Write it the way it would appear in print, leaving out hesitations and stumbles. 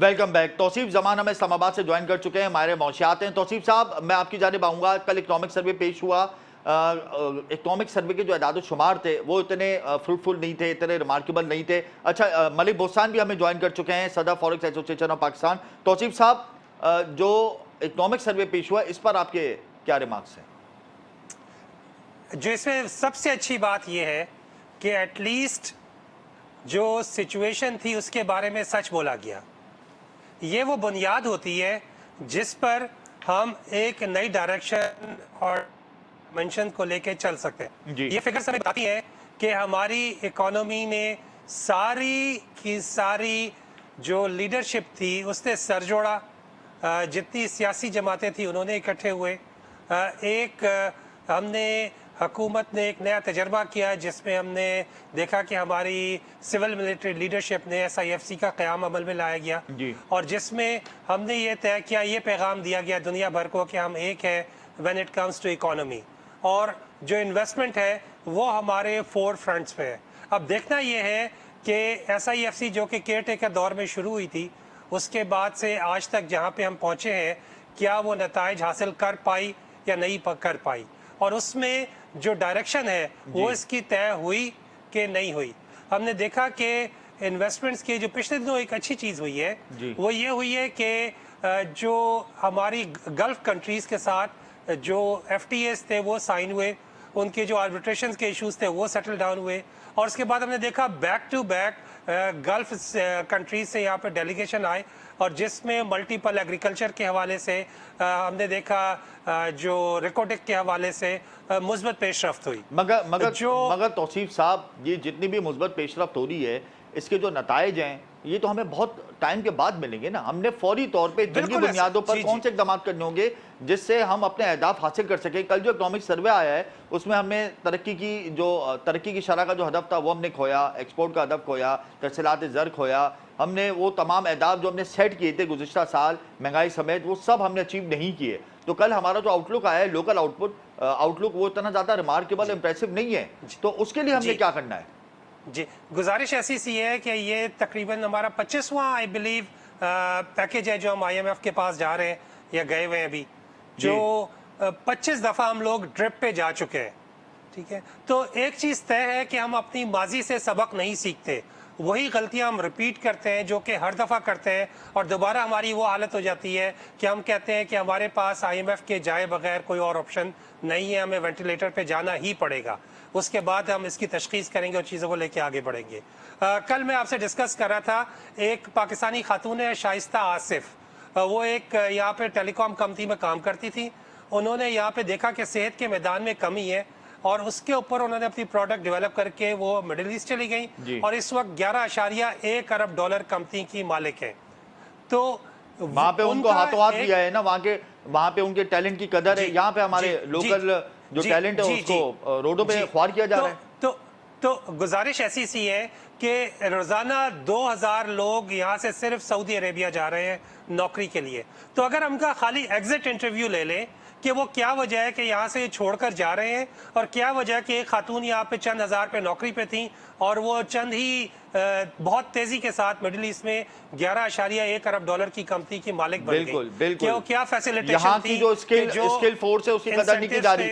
Welcome back. Tausif Zaman हमें इस्लामाबाद से join कर चुके हैं, हमारे मौसियात हैं। तौसीफ साहब, मैं आपकी जानिब आऊँगा। कल इकनॉमिक सर्वे पेश हुआ। इकनॉमिक सर्वे के जो अदाद शुमार थे वो इतने फ्रूटफुल नहीं थे, इतने रिमार्केबल नहीं थे। अच्छा, मलिक बोस्तान भी हमें ज्वाइन कर चुके हैं, सदर forex association of Pakistan. Tauseef साहब, जो इकनॉमिक सर्वे पेश हुआ इस पर आपके क्या रिमार्क्स हैं? जो इसमें सबसे अच्छी बात यह है कि एटलीस्ट जो सिचुएशन थी उसके बारे में सच बोला गया। ये वो बुनियाद होती है जिस पर हम एक नई डायरेक्शन और मेंशन को लेके चल सकते हैं। ये फिगर्स हमें बताती है कि हमारी इकोनॉमी ने सारी की सारी जो लीडरशिप थी उसने सर जोड़ा। जितनी सियासी जमातें थी उन्होंने इकट्ठे हुए। हमने हुकूमत ने एक नया तजर्बा किया जिसमें हमने देखा कि हमारी सिविल मिलिट्री लीडरशिप ने SIFC का क़याम अमल में लाया गया और जिसमें हमने ये तय किया, ये पैगाम दिया गया दुनिया भर को कि हम एक है when it comes to economy, और जो इन्वेस्टमेंट है वो हमारे 4 फ्रंट्स पे है। अब देखना ये है कि SIFC जो कि केयर टेकर दौर में शुरू हुई थी उसके बाद से आज तक जहाँ पे हम पहुँचे हैं, क्या वो नताइज हासिल कर पाई या नहीं कर पाई, और उसमें जो डायरेक्शन है वो इसकी तय हुई कि नहीं हुई। हमने देखा कि इन्वेस्टमेंट्स की जो पिछले दिनों एक अच्छी चीज़ हुई है वो ये हुई है कि जो हमारी गल्फ कंट्रीज़ के साथ जो FTAs थे वो साइन हुए, उनके जो आर्बिट्रेशन के इश्यूज थे वो सेटल डाउन हुए, और उसके बाद हमने देखा back to back Gulf countries से यहाँ पे डेलीगेशन आए और जिसमें मल्टीपल एग्रीकल्चर के हवाले से हमने देखा जो रिकॉर्डिक के हवाले से मुस्बत पेशरफ्त हुई। मगर तौसीफ साहब, ये जितनी भी मुस्बत पेशरफ्त हो रही है इसके जो नताइज हैं ये तो हमें बहुत टाइम के बाद मिलेंगे ना। हमने फौरी तौर पे जंगी बुनियादों पर कौन से इक़दाम करने होंगे जिससे हम अपने अहदाफ हासिल कर सकें? कल जो इकनॉमिक सर्वे आया है उसमें हमने तरक्की की शरह का जो हदफ था वो हमने खोया, एक्सपोर्ट का हदफ खोया, तरसीलात ज़र खोया। हमने वो तमाम अहदाफ जो हमने सेट किए थे गुज़िश्ता साल महंगाई समेत वो सब हमने अचीव नहीं किए। तो कल हमारा जो आउटलुक आया है, लोकल आउटलुक, वो इतना ज़्यादा रिमार्केबल इंप्रेसिव नहीं है। तो उसके लिए हमने क्या करना है? जी, गुजारिश ऐसी सी है कि ये तकरीबन हमारा 25वां आई बिलीव पैकेज है जो हम IMF के पास जा रहे हैं या गए हुए हैं अभी, जो 25 दफ़ा हम लोग ड्रिप पे जा चुके हैं। ठीक है, तो एक चीज़ तय है कि हम अपनी माजी से सबक नहीं सीखते, वही गलतियां हम रिपीट करते हैं जो कि हर दफ़ा करते हैं, और दोबारा हमारी वो हालत हो जाती है कि हम कहते हैं कि हमारे पास IMF के जाए बगैर कोई और ऑप्शन नहीं है, हमें वेंटिलेटर पे जाना ही पड़ेगा। उसके बाद हम इसकी तशखीस करेंगे और चीज़ों को लेके आगे बढ़ेंगे। कल मैं आपसे डिस्कस कर रहा था, एक पाकिस्तानी खातून है शाइस्ता आसिफ, वो एक यहाँ पे टेलीकॉम कंपनी में काम करती थी। उन्होंने यहाँ पे देखा कि सेहत के मैदान में कमी है और उसके ऊपर उन्होंने अपनी प्रोडक्ट डेवलप करके वो मिडिल ईस्ट चली गई और इस वक्त 11.1 अरब डॉलर कंपनी की मालिक है। तो वहाँ पे उनको हाथों हाथ दिया है ना, वहाँ पे उनके टैलेंट की कदर है। यहाँ पे हमारे लोकल जो टैलेंट है उसको रोडों पे ख्वार किया जा रहा है। तो गुजारिश ऐसी सी है कि रोजाना 2000 लोग यहाँ से सिर्फ सऊदी अरेबिया जा रहे हैं नौकरी के लिए। तो अगर हमका खाली एग्जिट इंटरव्यू ले लें कि वो क्या वजह है कि यहाँ से छोड़कर जा रहे हैं, और क्या वजह है कि एक खातून यहाँ पे चंद हज़ार पे नौकरी पे थी और वो चंद ही बहुत तेजी के साथ मिडिल ईस्ट में 11.1 अरब डॉलर की कंपनी की मालिक बन गई। बिल्कुल। क्या फैसिलिटेशन यहाँ की जो स्किल फोर्स है उसकी कदर नहीं की जा रही।